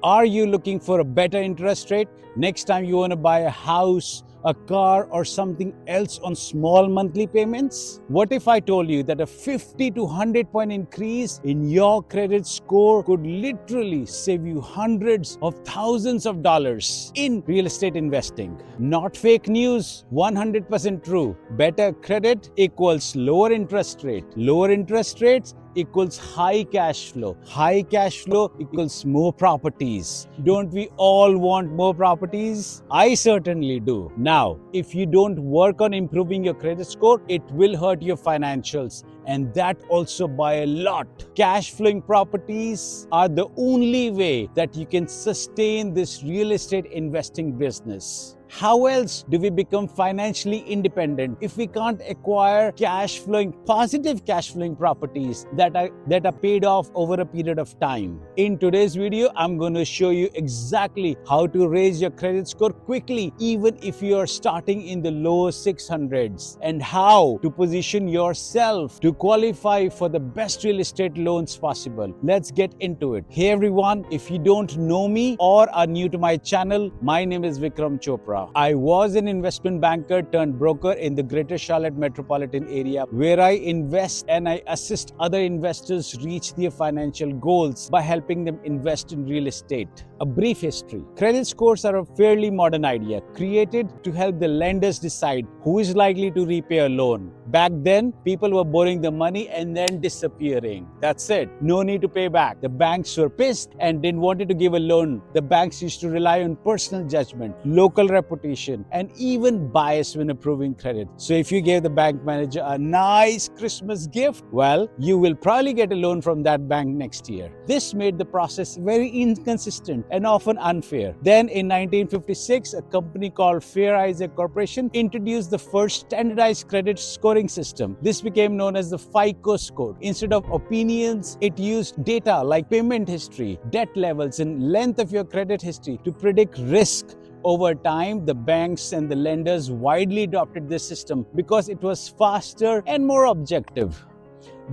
Are you looking for a better interest rate next time you want to buy a house, a car, or something else on small monthly payments? What if I told you that a 50 to 100 point increase in your credit score could literally save you hundreds of thousands of dollars in real estate investing? Not fake news, 100% true. Better credit equals lower interest rate. Lower interest rates equals high cash flow. High cash flow equals more properties. Don't we all want more properties? I certainly do. Now, if you don't work on improving your credit score, it will hurt your financials, and that also by a lot. Cash flowing properties are the only way that you can sustain this real estate investing business. How else do we become financially independent if we can't acquire positive cash flowing properties that are paid off over a period of time? In today's video, I'm going to show you exactly how to raise your credit score quickly, even if you are starting in the low 600s, and how to position yourself to qualify for the best real estate loans possible. Let's get into it. Hey everyone, if you don't know me or are new to my channel, my name is Vikram Chopra. I was an investment banker turned broker in the Greater Charlotte metropolitan area, where I invest and I assist other investors reach their financial goals by helping them invest in real estate. A brief history. Credit scores are a fairly modern idea created to help the lenders decide who is likely to repay a loan. Back then, people were borrowing the money and then disappearing. That's it. No need to pay back. The banks were pissed and didn't want to give a loan. The banks used to rely on personal judgment, local reputation, and even bias when approving credit. So if you gave the bank manager a nice Christmas gift, well, you will probably get a loan from that bank next year. This made the process very inconsistent and often unfair. Then in 1956, a company called Fair Isaac Corporation introduced the first standardized credit scoring system. This became known as the FICO score. Instead of opinions, it used data like payment history, debt levels, and length of your credit history to predict risk. Over time, the banks and the lenders widely adopted this system because it was faster and more objective.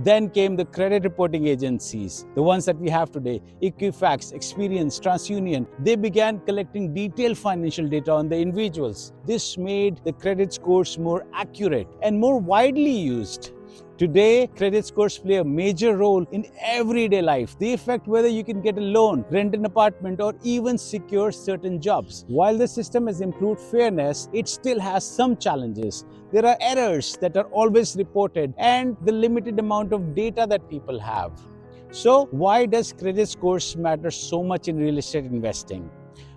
Then came the credit reporting agencies, the ones that we have today, Equifax, Experian, TransUnion. They began collecting detailed financial data on the individuals. This made the credit scores more accurate and more widely used. Today, credit scores play a major role in everyday life. They affect whether you can get a loan, rent an apartment, or even secure certain jobs. While the system has improved fairness, it still has some challenges. There are errors that are always reported and the limited amount of data that people have. So, why does credit scores matter so much in real estate investing?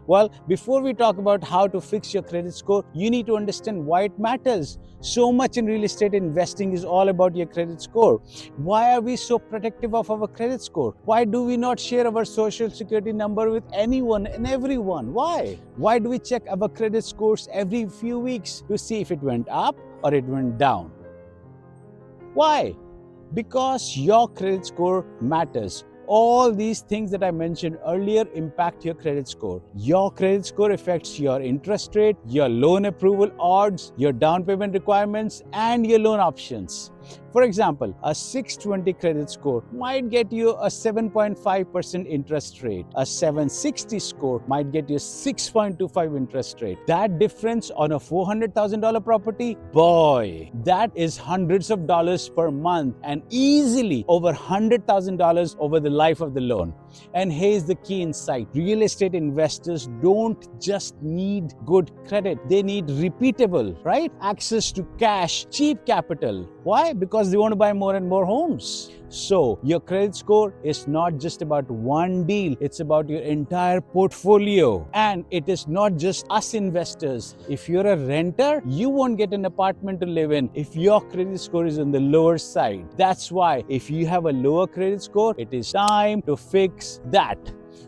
Well, before we talk about how to fix your credit score, you need to understand why it matters. So much in real estate investing is all about your credit score. Why are we so protective of our credit score? Why do we not share our social security number with anyone and everyone? Why? Why do we check our credit scores every few weeks to see if it went up or it went down? Why? Because your credit score matters. All these things that I mentioned earlier impact your credit score. Your credit score affects your interest rate, your loan approval odds, your down payment requirements, and your loan options. For example, a 620 credit score might get you a 7.5% interest rate. A 760 score might get you a 6.25 interest rate. That difference on a $400,000 property, boy, that is hundreds of dollars per month and easily over $100,000 over the life of the loan. And here's the key insight. Real estate investors don't just need good credit. They need repeatable, right? Access to cash, cheap capital. Why? Because they want to buy more and more homes. So your credit score is not just about one deal. It's about your entire portfolio. And it is not just us investors. If you're a renter, you won't get an apartment to live in if your credit score is on the lower side. That's why if you have a lower credit score, it is time to fix that.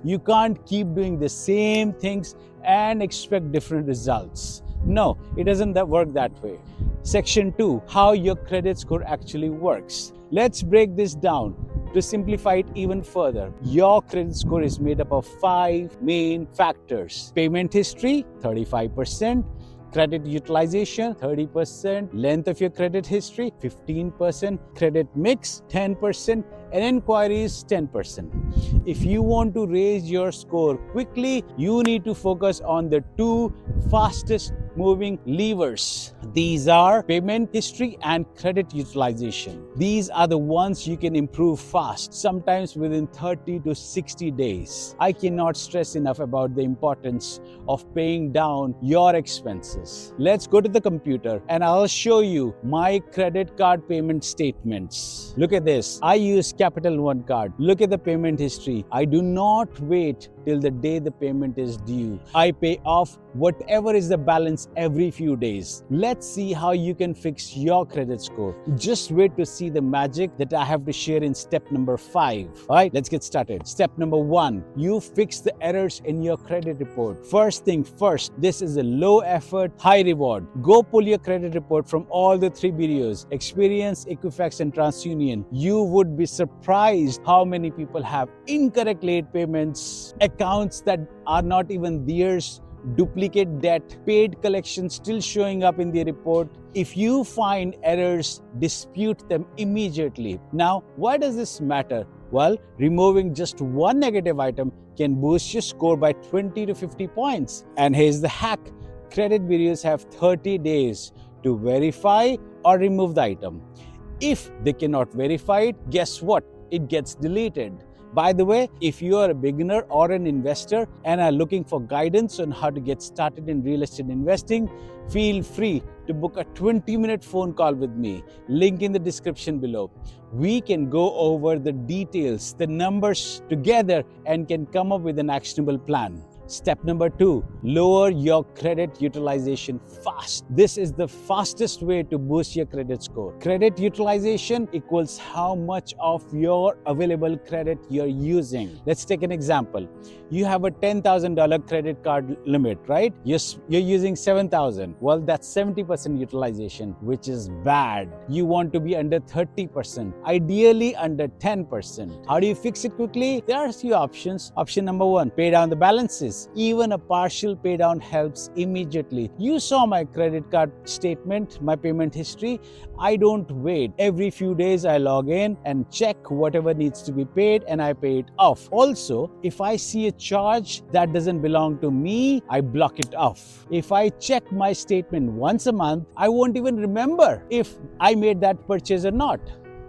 You can't keep doing the same things and expect different results. No, it doesn't work that way. Section 2, how your credit score actually works. Let's break this down to simplify it even further. Your credit score is made up of 5 main factors. Payment history, 35%. Credit utilization, 30%. Length of your credit history, 15%. Credit mix, 10%. and inquiries 10%. If you want to raise your score quickly, you need to focus on the two fastest moving levers. These are payment history and credit utilization. These are the ones you can improve fast, sometimes within 30 to 60 days. I cannot stress enough about the importance of paying down your expenses. Let's go to the computer and I'll show you my credit card payment statements. Look at this. I use Capital One card. Look at the payment history. I do not wait till the day the payment is due. I pay off whatever is the balance every few days. Let's see how you can fix your credit score. Just wait to see the magic that I have to share in step number 5. All right, let's get started. Step number 1, you fix the errors in your credit report. First thing first, this is a low effort, high reward. Go pull your credit report from all the 3 bureaus, Experience, Equifax and TransUnion. You would be surprised how many people have incorrect late payments, accounts that are not even theirs, duplicate debt, paid collections still showing up in the report. If you find errors, dispute them immediately. Now, why does this matter? Well, removing just one negative item can boost your score by 20 to 50 points. And here's the hack. Credit bureaus have 30 days to verify or remove the item. If they cannot verify it, guess what? It gets deleted. By the way, if you are a beginner or an investor and are looking for guidance on how to get started in real estate investing, feel free to book a 20-minute phone call with me. Link in the description below. We can go over the details, the numbers together, and can come up with an actionable plan. Step number 2, lower your credit utilization fast. This is the fastest way to boost your credit score. Credit utilization equals how much of your available credit you're using. Let's take an example. You have a $10,000 credit card limit, right? You're using $7,000. Well, that's 70% utilization, which is bad. You want to be under 30%, ideally under 10%. How do you fix it quickly? There are a few options. Option number 1, pay down the balances. Even a partial pay down helps immediately. You saw my credit card statement, my payment history. I don't wait. Every few days I log in and check whatever needs to be paid and I pay it off. Also, if I see a charge that doesn't belong to me, I block it off. If I check my statement once a month, I won't even remember if I made that purchase or not,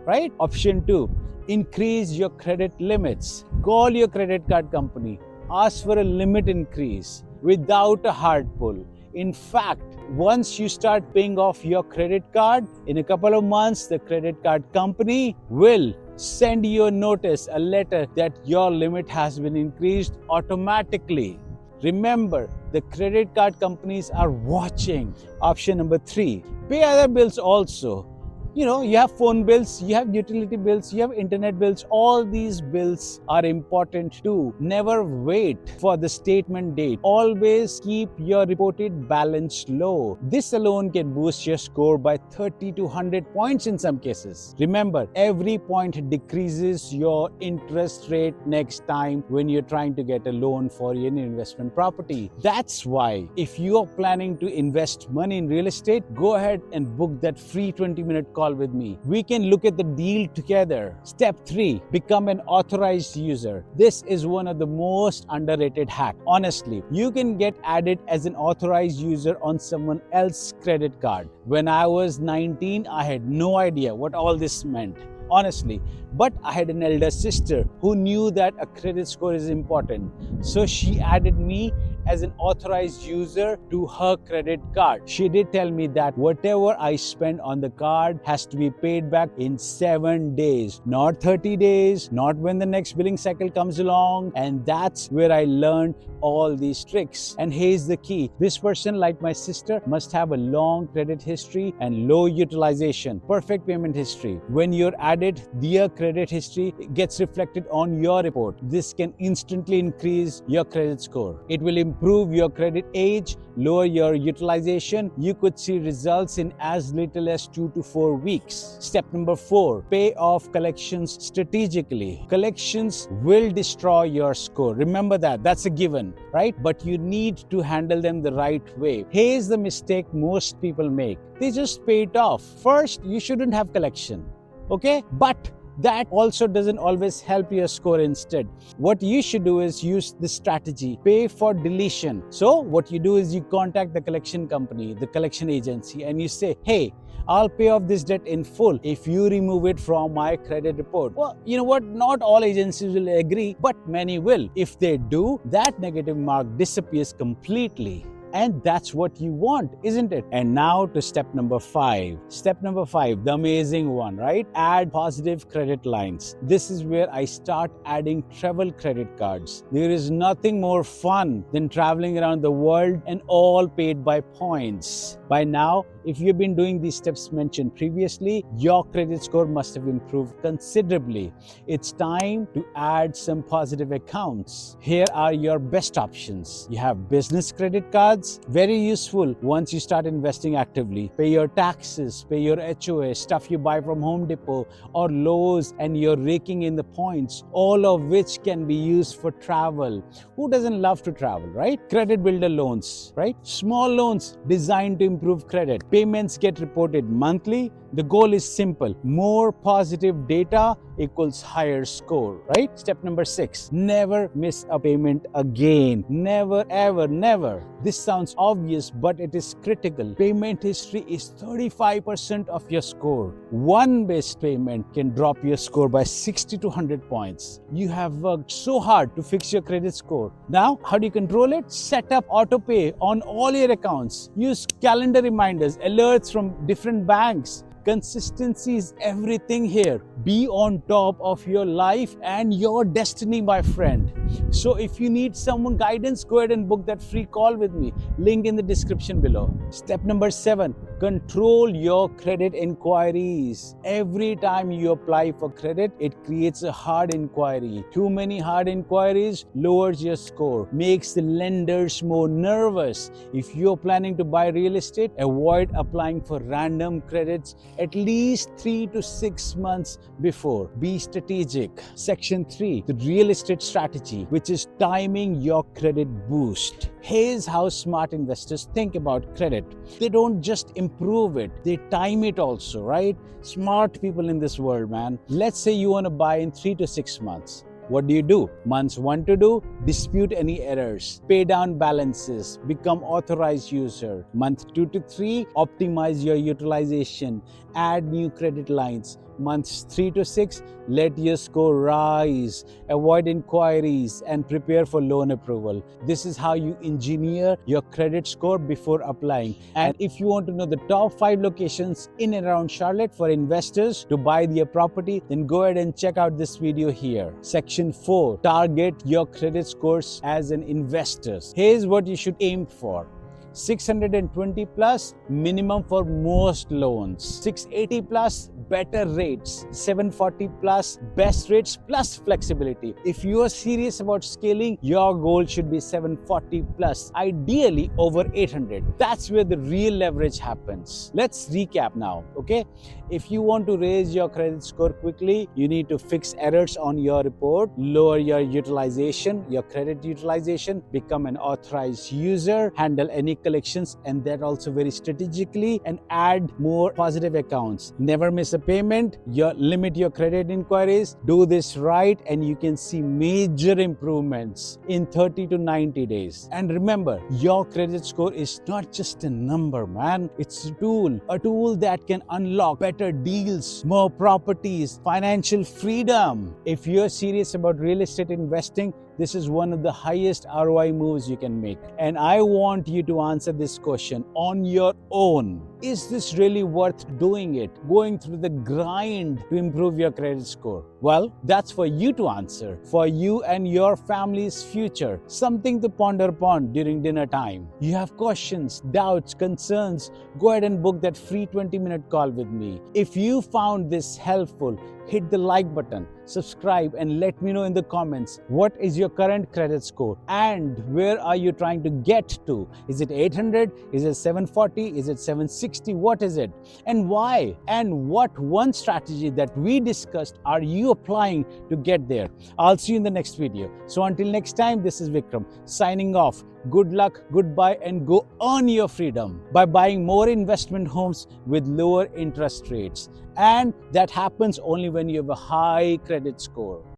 right? Option 2, increase your credit limits. Call your credit card company. Ask for a limit increase without a hard pull. In fact, once you start paying off your credit card, in a couple of months, the credit card company will send you a notice, a letter that your limit has been increased automatically. Remember, the credit card companies are watching. Option number 3, pay other bills also. You know, you have phone bills, you have utility bills, you have internet bills. All these bills are important too. Never wait for the statement date. Always keep your reported balance low. This alone can boost your score by 30 to 100 points in some cases. Remember, every point decreases your interest rate next time when you're trying to get a loan for an investment property. That's why if you are planning to invest money in real estate, go ahead and book that free 20-minute call with me. We can look at the deal together. Step 3, become an authorized user. This is one of the most underrated hacks. Honestly, you can get added as an authorized user on someone else's credit card. When I was 19, I had no idea what all this meant. Honestly, but I had an elder sister who knew that a credit score is important. So she added me as an authorized user to her credit card. She did tell me that whatever I spend on the card has to be paid back in 7 days, not 30 days, not when the next billing cycle comes along. And that's where I learned all these tricks. And here's the key. This person, like my sister, must have a long credit history and low utilization, perfect payment history. When you're added, their credit history gets reflected on your report. This can instantly increase your credit score. It will improve your credit age, lower your utilization. You could see results in as little as 2 to 4 weeks. Step number 4, pay off collections strategically. Collections will destroy your score. Remember that. That's a given, right? But you need to handle them the right way. Here's the mistake most people make. They just pay it off. First, you shouldn't have collection. Okay? But that also doesn't always help your score. Instead, what you should do is use this strategy: pay for deletion. So what you do is you contact the collection company, the collection agency, and you say, hey, I'll pay off this debt in full if you remove it from my credit report. Well, you know what? Not all agencies will agree, but many will. If they do, that negative mark disappears completely. And that's what you want, isn't it? And now to step number 5. Step number 5, the amazing one, right? Add positive credit lines. This is where I start adding travel credit cards. There is nothing more fun than traveling around the world and all paid by points. By now, if you've been doing these steps mentioned previously, your credit score must have improved considerably. It's time to add some positive accounts. Here are your best options. You have business credit cards, very useful once you start investing actively. Pay your taxes, pay your HOA, stuff you buy from Home Depot or Lowe's, and you're raking in the points, all of which can be used for travel. Who doesn't love to travel, right? Credit builder loans, right? Small loans designed to improve credit. Payments get reported monthly. The goal is simple: more positive data equals higher score, right? Step number 6, never miss a payment again. Never, ever, never. This sounds obvious, but it is critical. Payment history is 35% of your score. One missed payment can drop your score by 60 to 100 points. You have worked so hard to fix your credit score. Now, how do you control it? Set up auto pay on all your accounts. Use calendar reminders, alerts from different banks. Consistency is everything here. Be on top of your life and your destiny, my friend. So if you need someone guidance, go ahead and book that free call with me. Link in the description below. Step number 7, control your credit inquiries. Every time you apply for credit, it creates a hard inquiry. Too many hard inquiries lowers your score, makes the lenders more nervous. If you're planning to buy real estate, avoid applying for random credits at least 3 to 6 months before. Be strategic. Section 3, the real estate strategy, which is timing your credit boost. Here's how smart investors think about credit. They don't just improve it, they time it also, right? Smart people in this world, man. Let's say you want to buy in 3 to 6 months. What do? Months 1 to 2, dispute any errors, pay down balances, become authorized user. Month 2 to 3, optimize your utilization, add new credit lines. Months 3 to 6, let your score rise, avoid inquiries, and prepare for loan approval. This is how you engineer your credit score before applying. And if you want to know the top 5 locations in and around Charlotte for investors to buy their property, then go ahead and check out this video here. Section 4, target your credit scores as an investor. Here's what you should aim for. 620 plus minimum for most loans, 680 plus better rates, 740 plus best rates plus flexibility. If you are serious about scaling, your goal should be 740 plus, ideally over 800. That's where the real leverage happens. Let's recap now, okay? If you want to raise your credit score quickly, you need to fix errors on your report, lower your utilization, your credit utilization, become an authorized user, handle any collections, and that also very strategically, and add more positive accounts. Never miss a payment, limit your credit inquiries. Do this right and you can see major improvements in 30 to 90 days. And remember, your credit score is not just a number, man. It's a tool that can unlock better deals, more properties, financial freedom. If you're serious about real estate investing, this is one of the highest ROI moves you can make. And I want you to answer this question on your own. Is this really worth doing it? Going through the grind to improve your credit score? Well, that's for you to answer. For you and your family's future. Something to ponder upon during dinner time. You have questions, doubts, concerns, go ahead and book that free 20-minute call with me. If you found this helpful, hit the like button, subscribe, and let me know in the comments what is your current credit score and where are you trying to get to. Is it 800? Is it 740? Is it 760? 360, what is it and why? And what one strategy that we discussed are you applying to get there? I'll see you in the next video. So until next time, this is Vikram signing off. Good luck, goodbye, and go earn your freedom by buying more investment homes with lower interest rates. And that happens only when you have a high credit score.